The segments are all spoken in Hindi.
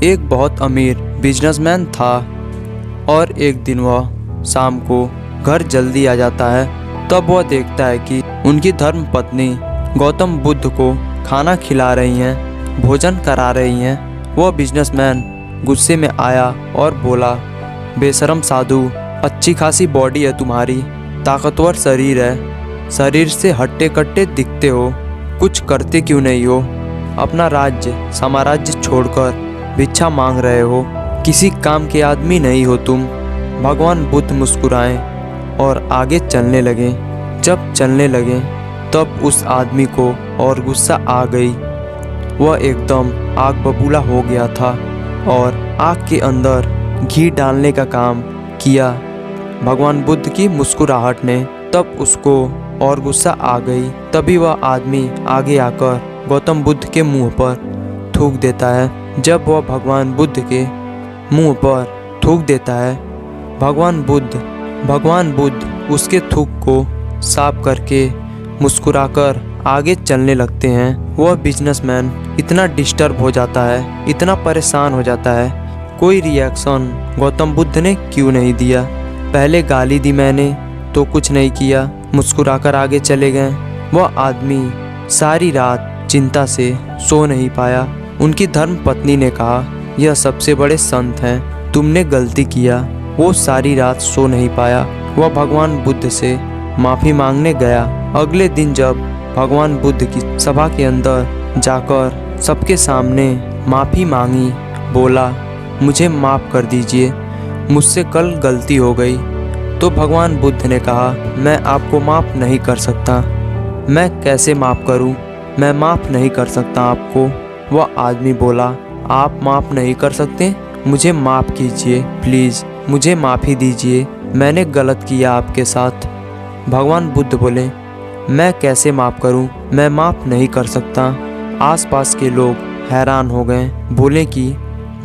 एक बहुत अमीर बिजनेसमैन था और एक दिन वह शाम को घर जल्दी आ जाता है। तब वह देखता है कि उनकी धर्म पत्नी गौतम बुद्ध को खाना खिला रही हैं, भोजन करा रही हैं। वह बिजनेसमैन गुस्से में आया और बोला, बेशरम साधु, अच्छी खासी बॉडी है तुम्हारी, ताकतवर शरीर है, शरीर से हट्टे कट्टे दिखते हो, कुछ करते क्यों नहीं हो? अपना राज्य साम्राज्य छोड़कर भिक्षा मांग रहे हो, किसी काम के आदमी नहीं हो तुम। भगवान बुद्ध मुस्कुराए और आगे चलने लगे। जब चलने लगे तब उस आदमी को और गुस्सा आ गई। वह एकदम आग बबूला हो गया था और आग के अंदर घी डालने का काम किया। भगवान बुद्ध की मुस्कुराहट ने तब उसको और गुस्सा आ गई। तभी वह आदमी आगे आकर गौतम बुद्ध के मुंह पर थूक देता है। जब वह भगवान बुद्ध के मुंह पर थूक देता है, भगवान बुद्ध उसके थूक को साफ करके मुस्कुराकर आगे चलने लगते हैं। वह बिजनेसमैन इतना डिस्टर्ब हो जाता है, इतना परेशान हो जाता है, कोई रिएक्शन गौतम बुद्ध ने क्यों नहीं दिया? पहले गाली दी मैंने तो कुछ नहीं किया, मुस्कुराकर आगे चले गए। वह आदमी सारी रात चिंता से सो नहीं पाया। उनकी धर्म पत्नी ने कहा, यह सबसे बड़े संत हैं, तुमने गलती किया। वो सारी रात सो नहीं पाया। वह भगवान बुद्ध से माफ़ी मांगने गया। अगले दिन जब भगवान बुद्ध की सभा के अंदर जाकर सबके सामने माफ़ी मांगी, बोला, मुझे माफ़ कर दीजिए, मुझसे कल गलती हो गई। तो भगवान बुद्ध ने कहा, मैं आपको माफ़ नहीं कर सकता। मैं कैसे माफ़ करूं? मैं माफ़ नहीं कर सकता आपको। वह आदमी बोला, आप माफ़ नहीं कर सकते? मुझे माफ़ कीजिए प्लीज़, मुझे माफ़ी दीजिए, मैंने गलत किया आपके साथ। भगवान बुद्ध बोले, मैं कैसे माफ़ करूं? मैं माफ़ नहीं कर सकता। आसपास के लोग हैरान हो गए, बोले कि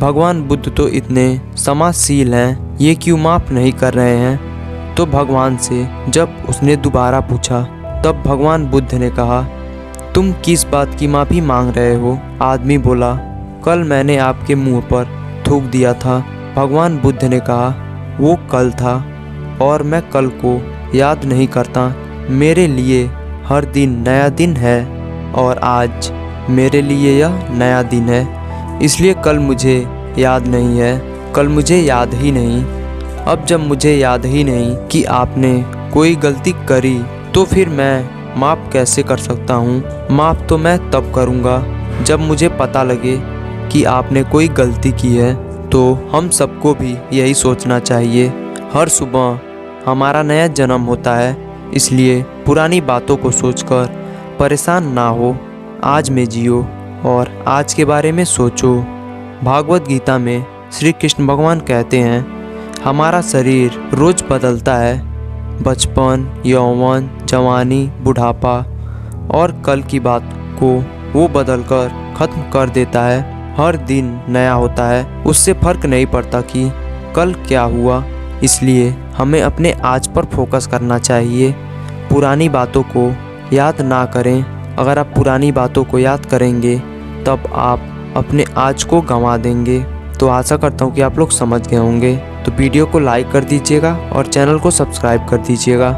भगवान बुद्ध तो इतने समाजशील हैं, ये क्यों माफ़ नहीं कर रहे हैं? तो भगवान से जब उसने दोबारा पूछा तब भगवान बुद्ध ने कहा, तुम किस बात की माफ़ी मांग रहे हो? आदमी बोला, कल मैंने आपके मुंह पर थूक दिया था। भगवान बुद्ध ने कहा, वो कल था और मैं कल को याद नहीं करता। मेरे लिए हर दिन नया दिन है और आज मेरे लिए यह नया दिन है, इसलिए कल मुझे याद नहीं है, कल मुझे याद ही नहीं। अब जब मुझे याद ही नहीं कि आपने कोई गलती करी तो फिर मैं माफ़ कैसे कर सकता हूँ? माफ़ तो मैं तब करूँगा जब मुझे पता लगे कि आपने कोई गलती की है। तो हम सबको भी यही सोचना चाहिए। हर सुबह हमारा नया जन्म होता है, इसलिए पुरानी बातों को सोचकर परेशान ना हो। आज में जियो और आज के बारे में सोचो। भागवत गीता में श्री कृष्ण भगवान कहते हैं, हमारा शरीर रोज़ बदलता है, बचपन, यौवन, जवानी, बुढ़ापा, और कल की बात को वो बदलकर ख़त्म कर देता है। हर दिन नया होता है, उससे फ़र्क नहीं पड़ता कि कल क्या हुआ। इसलिए हमें अपने आज पर फोकस करना चाहिए, पुरानी बातों को याद ना करें। अगर आप पुरानी बातों को याद करेंगे तब आप अपने आज को गंवा देंगे। तो आशा करता हूँ कि आप लोग समझ गए होंगे। तो वीडियो को लाइक कर दीजिएगा और चैनल को सब्सक्राइब कर दीजिएगा।